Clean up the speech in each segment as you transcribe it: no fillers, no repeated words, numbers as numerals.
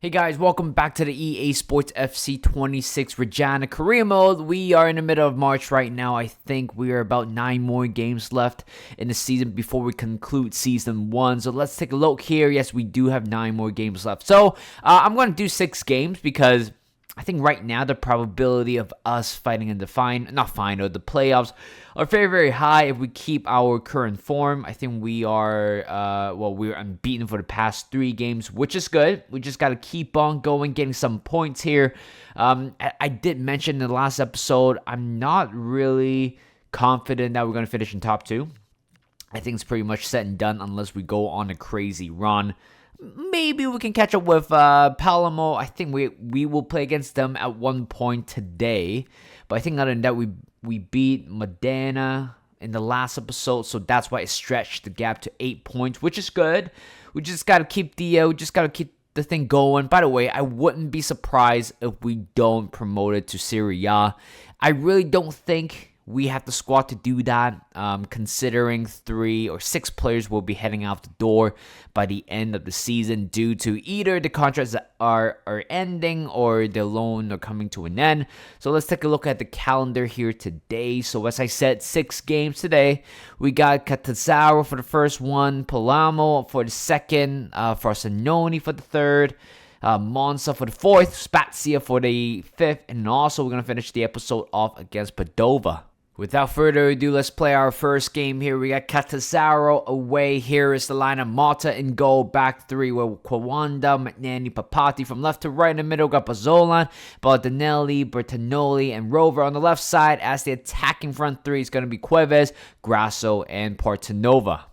Hey guys, welcome back to the EA Sports FC 26 Reggiana career mode. We are in the middle of March right now. I think we are about 9 more games left in the season before we conclude Season 1. So let's take a look here. Yes, we do have 9 more games left. So I'm going to do 6 games because I think right now the probability of us fighting in the the playoffs are very, very high if we keep our current form. I think we are, we're unbeaten for the past 3 games, which is good. We just got to keep on going, getting some points here. I did mention in the last episode, I'm not really confident that we're going to finish in top 2. I think it's pretty much set and done unless we go on a crazy run. Maybe we can catch up with Palermo. I think we will play against them at one point today. But I think other than that, we beat Modena in the last episode, so that's why it stretched the gap to 8 points, which is good. We just gotta keep the thing going. By the way, I wouldn't be surprised if we don't promote it to Serie A. I really don't think we have the squad to do that, considering 3 or 6 players will be heading out the door by the end of the season due to either the contracts that are ending or the loan are coming to an end. So let's take a look at the calendar here today. So as I said, 6 games today. We got Catanzaro for the first one, Palermo for the second, Frosinone for the third, Monza for the fourth, Spezia for the fifth, and also we're going to finish the episode off against Padova. Without further ado, let's play our first game here. We got Catanzaro away. Here is the lineup. Motta in goal. Back 3 with Kwanda, Magnani, Papati. From left to right in the middle, got Bazzolan, Baldinelli, Bertagnoli, and Rover. On the left side, as the attacking front 3 is going to be Cuevas, Grasso, and Portanova.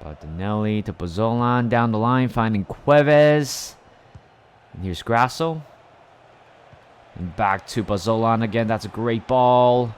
Baldinelli to Bazzolan. Down the line, finding Cuevas. And here's Grasso. And back to Bazzolan again. That's a great ball.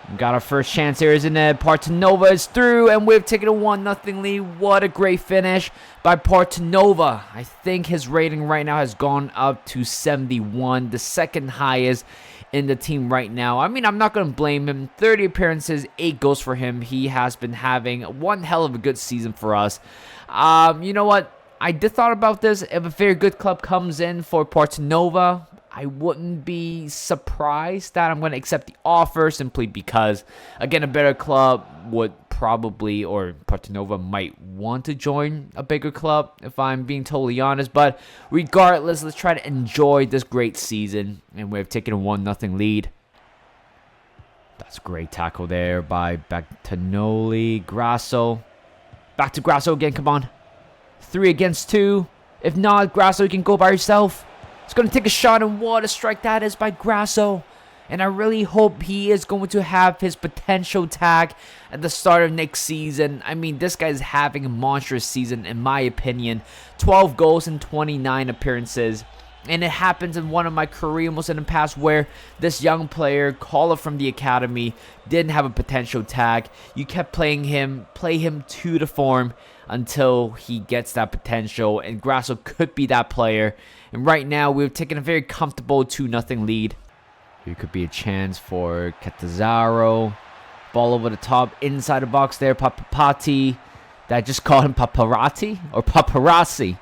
We got our first chance here, isn't it? Portanova is through, and we've taken a 1-0 lead. What a great finish by Portanova. I think his rating right now has gone up to 71, the second highest in the team right now. I mean, I'm not going to blame him. 30 appearances, 8 goals for him. He has been having one hell of a good season for us. You know what? I did thought about this. If a very good club comes in for Portanova, I wouldn't be surprised that I'm going to accept the offer simply because, again, a better club would probably, or Portanova might want to join a bigger club, if I'm being totally honest. But regardless, let's try to enjoy this great season, and we've taken a 1-0 lead. That's a great tackle there by Bertagnoli. Grasso. Back to Grasso again, come on. 3 against 2. If not, Grasso, you can go by yourself. He's going to take a shot, and what a strike that is by Grasso. And I really hope he is going to have his potential tag at the start of next season. I mean, this guy is having a monstrous season, in my opinion. 12 goals in 29 appearances. And it happens in one of my career modes in the past where this young player, caller from the academy, didn't have a potential tag. You kept play him to the form until he gets that potential. And Grasso could be that player. And right now, we've taken a very comfortable 2-0 lead. Here could be a chance for Catanzaro. Ball over the top, inside the box there. Papati. Did I just call him Paparazzi? Or Paparazzi?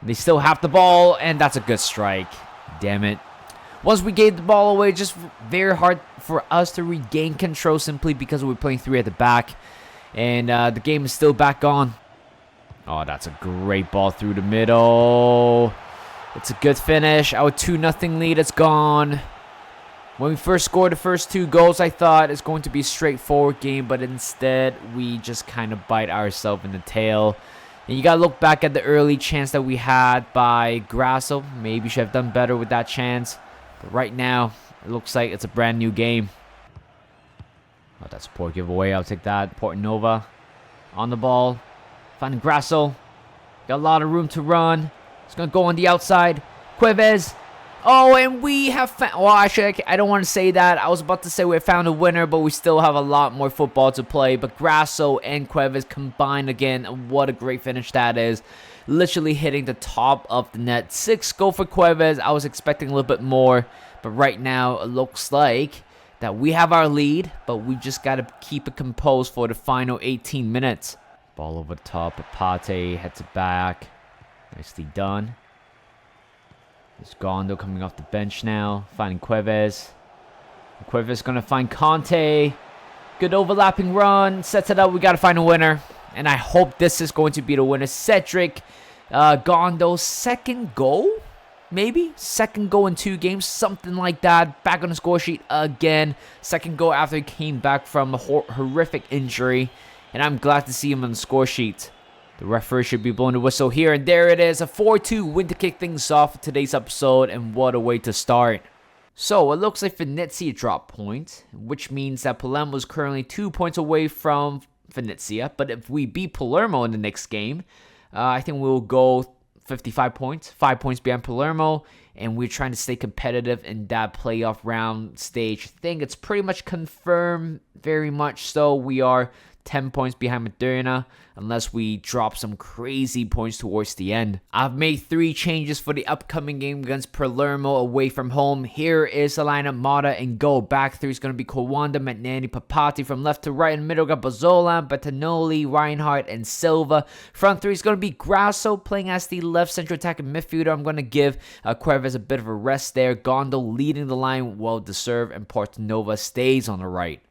They still have the ball, and that's a good strike. Damn it. Once we gave the ball away, just very hard for us to regain control simply because we're playing 3 at the back. And the game is still back on. Oh, that's a great ball through the middle. It's a good finish. Our 2-0 lead is gone. When we first scored the first 2 goals, I thought it's going to be a straightforward game, but instead we just kind of bite ourselves in the tail. And you got to look back at the early chance that we had by Grasso. Maybe should have done better with that chance. But right now, it looks like it's a brand new game. Oh, that's a poor giveaway. I'll take that. Portanova on the ball. Finding Grasso. Got a lot of room to run. It's going to go on the outside. Cuevas. Oh, and we have found... Well, actually, I don't want to say that. I was about to say we found a winner, but we still have a lot more football to play. But Grasso and Cuevas combined again. What a great finish that is. Literally hitting the top of the net. 6 goal for Cuevas. I was expecting a little bit more. But right now, it looks like that we have our lead. But we just got to keep it composed for the final 18 minutes. Ball over the top. Apate heads it back. Nicely done. There's Gondo coming off the bench now. Finding Cuevas. Cuevas going to find Conte. Good overlapping run. Sets it up. We got to find a winner. And I hope this is going to be the winner. Cedric Gondo's second goal? Maybe? Second goal in 2 games. Something like that. Back on the score sheet again. Second goal after he came back from a horrific injury. And I'm glad to see him on the score sheet. The referee should be blowing the whistle here. And there it is. A 4-2 win to kick things off for today's episode. And what a way to start. So, it looks like Venezia dropped points, which means that Palermo is currently 2 points away from Venezia. But if we beat Palermo in the next game, I think we'll go 55 points, 5 points behind Palermo, and we're trying to stay competitive in that playoff round stage. I think it's pretty much confirmed, very much so. We are 10 points behind Reggiana, unless we drop some crazy points towards the end. I've made 3 changes for the upcoming game against Palermo away from home. Here is the lineup: Mata and goal. Back 3 is going to be Kawanda, Magnani, Papati. From left to right in the middle, got Bazzola, Bettinelli, Reinhardt, and Silva. Front 3 is going to be Grasso playing as the left central attacking midfielder. I'm going to give Cuevas a bit of a rest there. Gondo leading the line, well deserved, and Portanova stays on the right.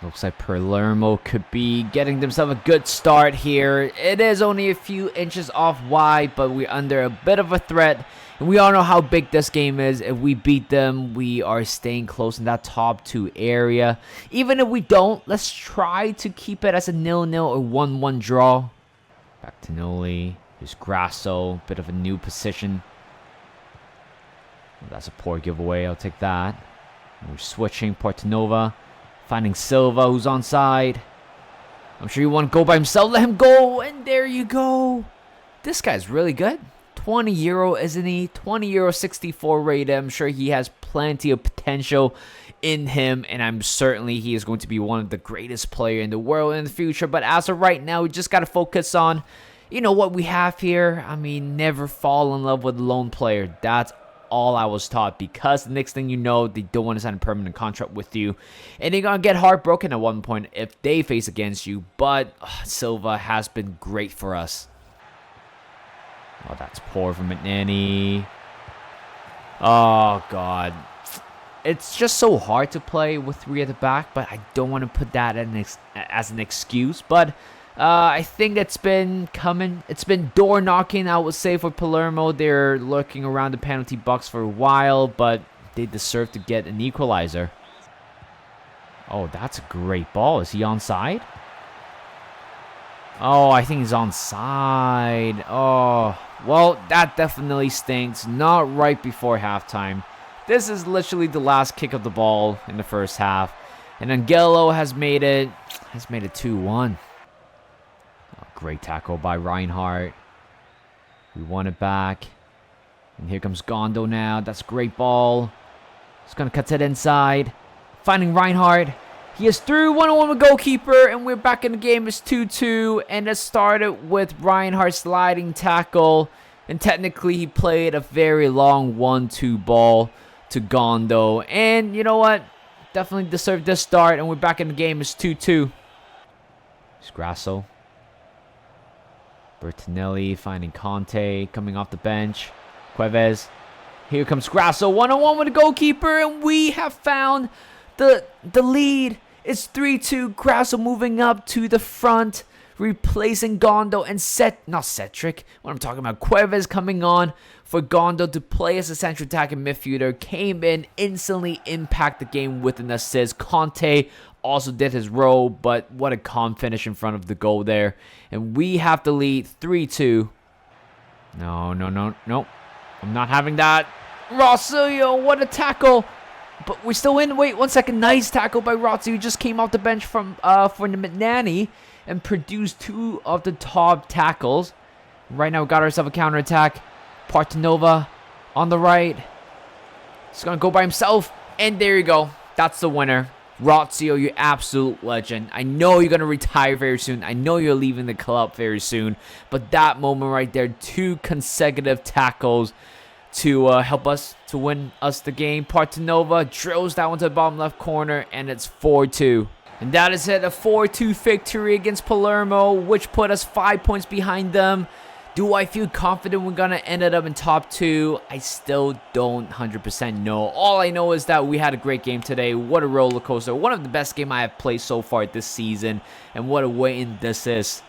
Looks like Palermo could be getting themselves a good start here. It is only a few inches off wide, but we're under a bit of a threat. And we all know how big this game is. If we beat them, we are staying close in that top 2 area. Even if we don't, let's try to keep it as a 0-0 or 1-1 draw. Back to Noli. There's Grasso. Bit of a new position. Well, that's a poor giveaway. I'll take that. We're switching. Portanova. Finding Silva, who's onside. I'm sure you want to go by himself. Let him go. And there you go. This guy's really good. 20 euro, isn't he? 20 euro, 64 rated. I'm sure he has plenty of potential in him. And I'm certainly he is going to be one of the greatest players in the world in the future. But as of right now, we just got to focus on, you know, what we have here. I mean, never fall in love with a lone player. That's all I was taught, because the next thing you know, they don't want to sign a permanent contract with you, and they're gonna get heartbroken at one point if they face against you. But Silva has been great for us. Oh, that's poor from Magnani. Oh god, it's just so hard to play with 3 at the back, but I don't want to put that as an excuse. But I think it's been coming. It's been door knocking, I would say, for Palermo. They're lurking around the penalty box for a while, but they deserve to get an equalizer. Oh, that's a great ball. Is he onside? Oh, I think he's onside. Oh, well, that definitely stinks. Not right before halftime. This is literally the last kick of the ball in the first half, and Angelo has made it 2-1. Great tackle by Reinhardt. We won it back. And here comes Gondo now. That's a great ball. He's going to cut it inside. Finding Reinhardt. He is through 1-on-1 with goalkeeper. And we're back in the game. It's 2-2. And it started with Reinhardt sliding tackle. And technically he played a very long 1-2 ball to Gondo. And you know what? Definitely deserved this start. And we're back in the game. It's 2-2. It's Grasso. Bertinelli finding Conte coming off the bench. Cuevas. Here comes Grasso. 1-on-1 with the goalkeeper. And we have found the lead. It's 3-2. Grasso moving up to the front. Replacing Gondo and not Cedric. What I'm talking about. Cuevas coming on for Gondo to play as a central attacking midfielder. Came in, instantly impact the game with an assist. Conte also did his role, but what a calm finish in front of the goal there. And we have the lead 3-2. No. I'm not having that. Rosilio, what a tackle. But we're still in. Wait, 1 second. Nice tackle by Rosilio, who just came off the bench from for the Magnani and produced 2 of the top tackles. Right now, we got ourselves a counterattack. Portanova on the right. He's going to go by himself. And there you go. That's the winner. Rozio, you absolute legend. I know you're going to retire very soon. I know you're leaving the club very soon. But that moment right there, 2 consecutive tackles to help us to win us the game. Portanova drills that one to the bottom left corner, and it's 4-2. And that is it, a 4-2 victory against Palermo, which put us 5 points behind them. Do I feel confident we're going to end it up in top 2? I still don't 100% know. All I know is that we had a great game today. What a roller coaster. One of the best games I have played so far this season. And what a win this is.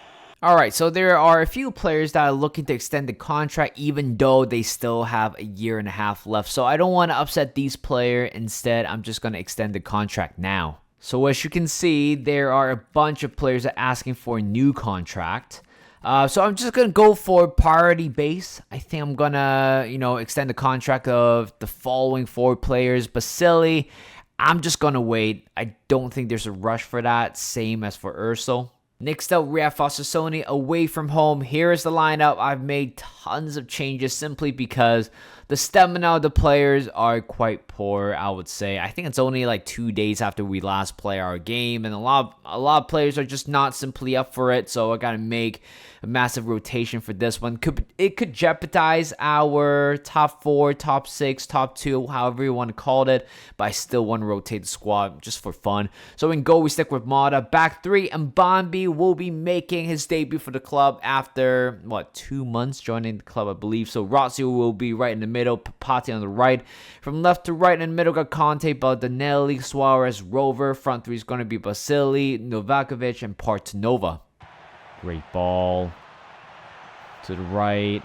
Alright, so there are a few players that are looking to extend the contract even though they still have a year and a half left. So I don't want to upset these players. Instead, I'm just going to extend the contract now. So as you can see, there are a bunch of players that are asking for a new contract. So I'm just going to go for priority base. I think I'm going to, extend the contract of the following 4 players. Basili, I'm just going to wait. I don't think there's a rush for that. Same as for Ursul. Next up, we have Fossasoni away from home. Here is the lineup. I've made tons of changes simply because the stamina of the players are quite poor, I would say. I think it's only like 2 days after we last play our game, and a lot of players are just not simply up for it, so I gotta make a massive rotation for this one. It could jeopardize our top 4, top 6, top 2, however you want to call it, but I still want to rotate the squad just for fun. So in goal, we stick with Mata. Back 3, and Mbambi will be making his debut for the club after, 2 months joining the club, I believe. So Razio will be right in the middle, Papati on the right. From left to right in the middle, got Conte, Baldinelli, Suarez, Rover. Front 3 is going to be Basili, Novakovic, and Partanova. Great ball to the right.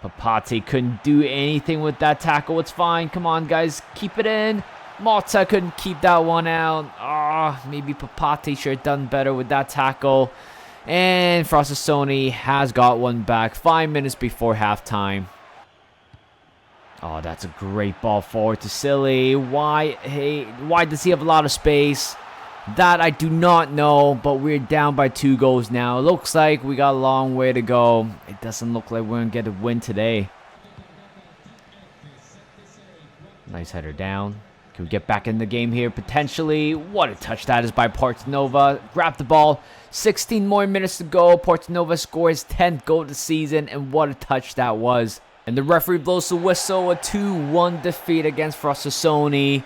Papati couldn't do anything with that tackle. It's fine. Come on, guys. Keep it in. Mata couldn't keep that one out. Maybe Papati should have done better with that tackle. And Fossasoni has got one back 5 minutes before halftime. Oh, that's a great ball forward to Silly. Why does he have a lot of space? That I do not know, but we're down by 2 goals now. Looks like we got a long way to go. It doesn't look like we're going to get a win today. Nice header down. Can we get back in the game here? Potentially. What a touch that is by Partanova. Grab the ball. 16 more minutes to go. Partanova scores 10th goal of the season, and what a touch that was. And the referee blows the whistle. A 2-1 defeat against Fossasoni.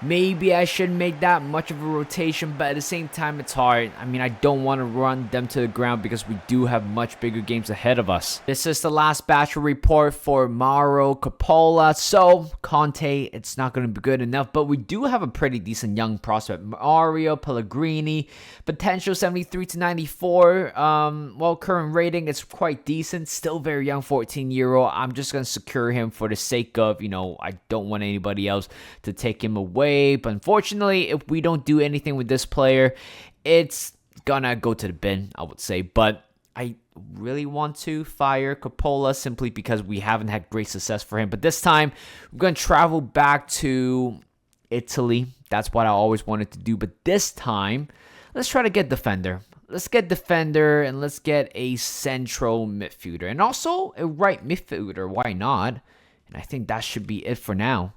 Maybe I shouldn't make that much of a rotation, but at the same time, it's hard. I mean, I don't want to run them to the ground because we do have much bigger games ahead of us. This is the last batch report for Mauro Coppola. So, Conte, it's not going to be good enough, but we do have a pretty decent young prospect. Mario Pellegrini, potential 73 to 94. Current rating is quite decent. Still very young, 14-year-old. I'm just going to secure him for the sake of, I don't want anybody else to take him away. But unfortunately, if we don't do anything with this player, it's gonna go to the bin, I would say. But I really want to fire Coppola simply because we haven't had great success for him. But this time, we're gonna travel back to Italy. That's what I always wanted to do. But this time, let's try to get defender. Let's get defender and let's get a central midfielder. And also a right midfielder. Why not? And I think that should be it for now.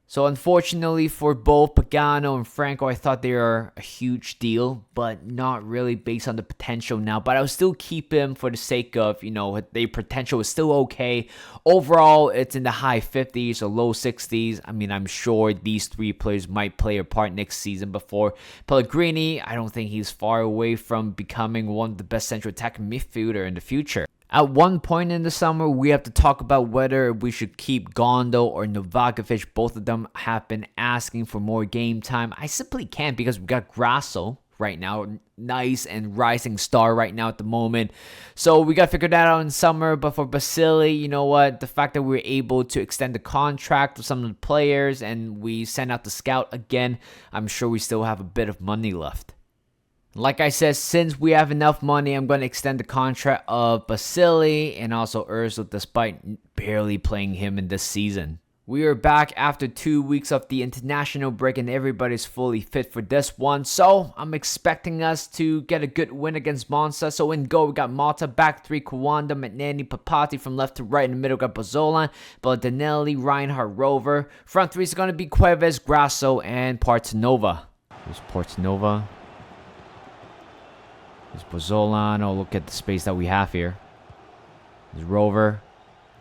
So unfortunately for both Pagano and Franco, I thought they were a huge deal, but not really based on the potential now. But I'll still keep him for the sake of, their potential is still okay. Overall, it's in the high 50s or low 60s. I mean, I'm sure these 3 players might play a part next season. Before Pellegrini, I don't think he's far away from becoming one of the best central attacking midfielder in the future. At one point in the summer, we have to talk about whether we should keep Gondo or Novakovic. Both of them have been asking for more game time. I simply can't because we got Grasso right now. Nice and rising star right now at the moment. So we got to figure that out in summer. But for Basili, you know what? The fact that we were able to extend the contract with some of the players and we sent out the scout again, I'm sure we still have a bit of money left. Like I said, since we have enough money, I'm going to extend the contract of Basili and also Ursul despite barely playing him in this season. We are back after 2 weeks of the international break and everybody's fully fit for this one. So I'm expecting us to get a good win against Monza. So in goal, we got Mata, back 3, Kawanda, McNanny, Papati. From left to right in the middle, got Bozzolan, Baldinelli, Reinhardt, Rover. Front 3 is going to be Cuevas, Grasso, and Partanova. Who's Partanova? There's Bozzolan. Oh, look at the space that we have here. There's Rover.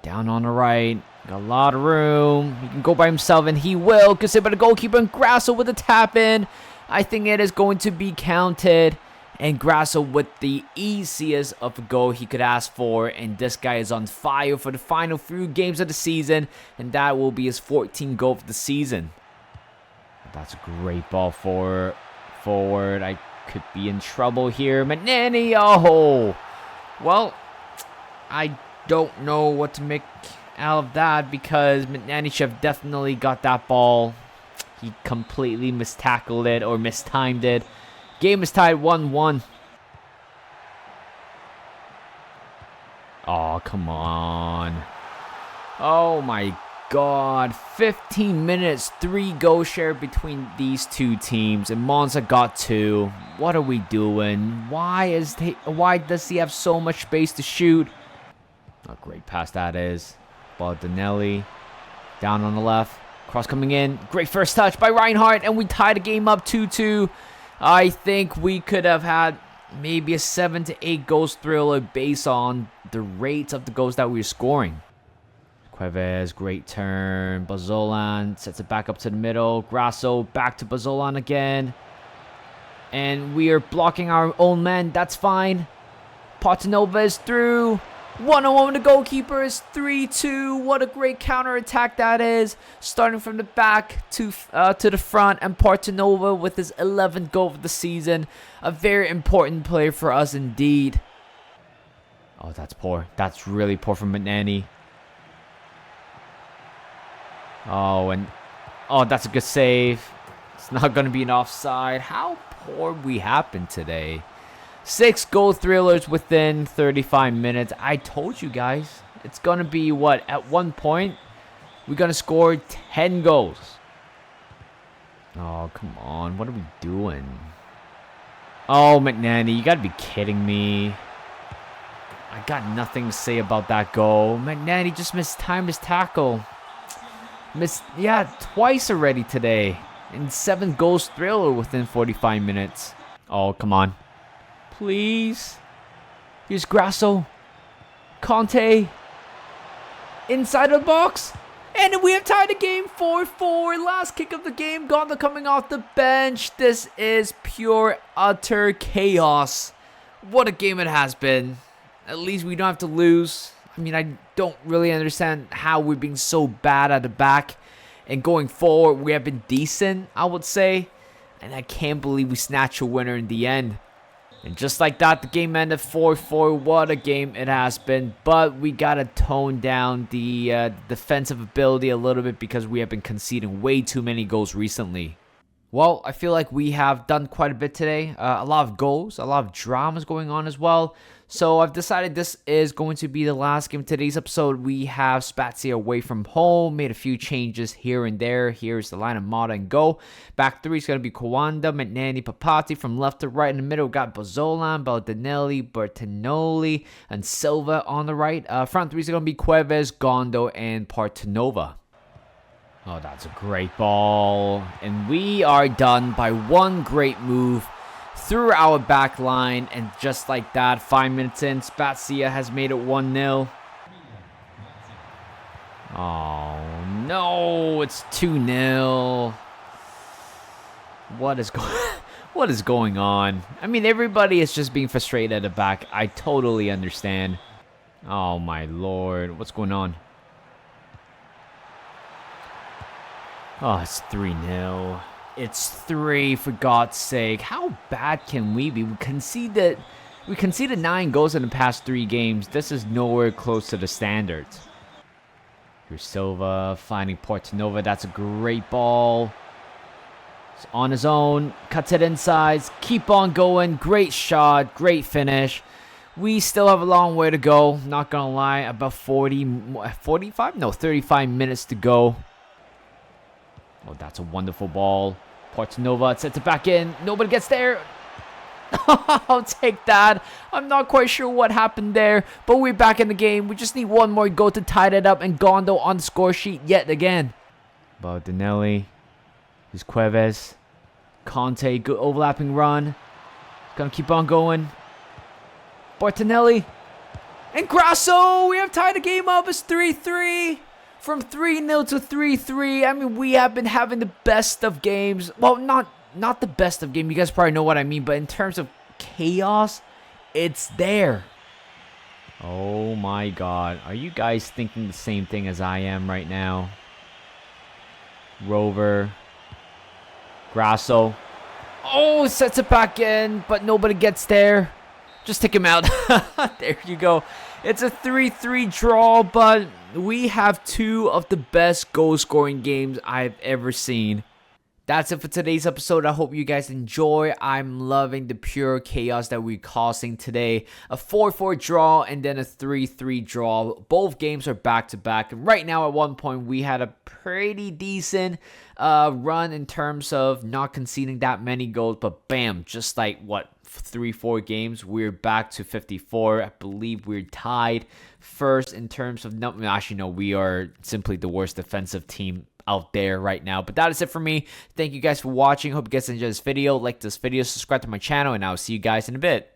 Down on the right. Got a lot of room. He can go by himself, and he will. Consider the goalkeeper and Grasso with a tap in. I think it is going to be counted. And Grasso with the easiest of a goal he could ask for. And this guy is on fire for the final few games of the season. And that will be his 14th goal of the season. That's a great ball forward. I could be in trouble here. Manani, oh! Well, I don't know what to make out of that because Manani should have definitely got that ball. He completely mistackled it or mistimed it. Game is tied 1-1. Oh, come on. Oh, my God. 15 minutes, 3 goal share between these two teams. And Monza got 2. What are we doing? Why does he have so much space to shoot? A great pass that is. Baldinelli. Down on the left. Cross coming in. Great first touch by Reinhardt. And we tie the game up 2-2. I think we could have had maybe a 7 to 8 goals thriller based on the rates of the goals that we were scoring. Cuevas, great turn. Bazolan sets it back up to the middle. Grasso back to Bazolan again. And we are blocking our own men. That's fine. Portanova is through. 1-on-1 with the goalkeeper is 3-2. What a great counter-attack that is. Starting from the back to the front. And Portanova with his 11th goal of the season. A very important player for us indeed. Oh, that's poor. That's really poor from Manani. Oh, that's a good save. It's not going to be an offside. How poor we happened today. 6 goal thrillers within 35 minutes. I told you guys. It's going to be what? At one point, we're going to score 10 goals. Oh, come on. What are we doing? Oh, McNanny, you got to be kidding me. I got nothing to say about that goal. McNanny just mistimed his tackle. Twice already today. And 7 goals thriller within 45 minutes. Oh, come on. Please. Here's Grasso. Conte. Inside the box. And we have tied the game 4-4. Last kick of the game. Gonda coming off the bench. This is pure, utter chaos. What a game it has been. At least we don't have to lose. I mean, I don't really understand how we're being so bad at the back. And going forward, we have been decent, I would say. And I can't believe we snatched a winner in the end. And just like that, the game ended 4-4. What a game it has been. But we got to tone down the defensive ability a little bit because we have been conceding way too many goals recently. Well, I feel like we have done quite a bit today. A lot of goals, a lot of dramas going on as well. So I've decided this is going to be the last game of today's episode. We have Spezia away from home. Made a few changes here and there. Here's the line of Mata and Go. Back 3 is going to be Kawanda, Manani, Papati. From left to right in the middle, we got Bazolan, Baldinelli, Bertinoli, and Silva on the right. Front 3 is going to be Cuevas, Gondo, and Portanova. Oh, that's a great ball. And we are done by one great move through our back line. And just like that, 5 minutes in, Spezia has made it 1-0. Oh, no. It's 2-0. What is going on? I mean, everybody is just being frustrated at the back. I totally understand. Oh, my Lord. What's going on? Oh, it's 3-0. It's 3, for God's sake. How bad can we be? We conceded 9 goals in the past 3 games. This is nowhere close to the standards. Here's Silva finding Portanova. That's a great ball. He's on his own. Cuts it inside. Keep on going. Great shot. Great finish. We still have a long way to go. Not going to lie. About 35 minutes to go. Oh, that's a wonderful ball. Portanova sets it back in. Nobody gets there. I'll take that. I'm not quite sure what happened there, but we're back in the game. We just need one more goal to tie it up, and Gondo on the score sheet yet again. Baldinelli. Here's Cuevas. Conte, good overlapping run. Gonna keep on going. Bertinelli. And Grasso. We have tied the game up. It's 3-3. From 3-0 to 3-3. I mean, we have been having the best of games. Well, not the best of games. You guys probably know what I mean. But in terms of chaos, it's there. Oh my god. Are you guys thinking the same thing as I am right now? Rover. Grasso. Oh, sets it back in, but nobody gets there. Just take him out. There you go. It's a 3-3 draw, but we have two of the best goal-scoring games I've ever seen. That's it for today's episode. I hope you guys enjoy. I'm loving the pure chaos that we're causing today. A 4-4 draw and then a 3-3 draw. Both games are back-to-back. And right now, at one point, we had a pretty decent run in terms of not conceding that many goals. But bam, just like, 3-4 games, we're back to 54. I believe we're tied first in terms of... No, actually, no, we are simply the worst defensive team out there right now. But that is it for me. Thank you guys for watching. Hope you guys enjoyed this video. Like this video, subscribe to my channel, and I'll see you guys in a bit.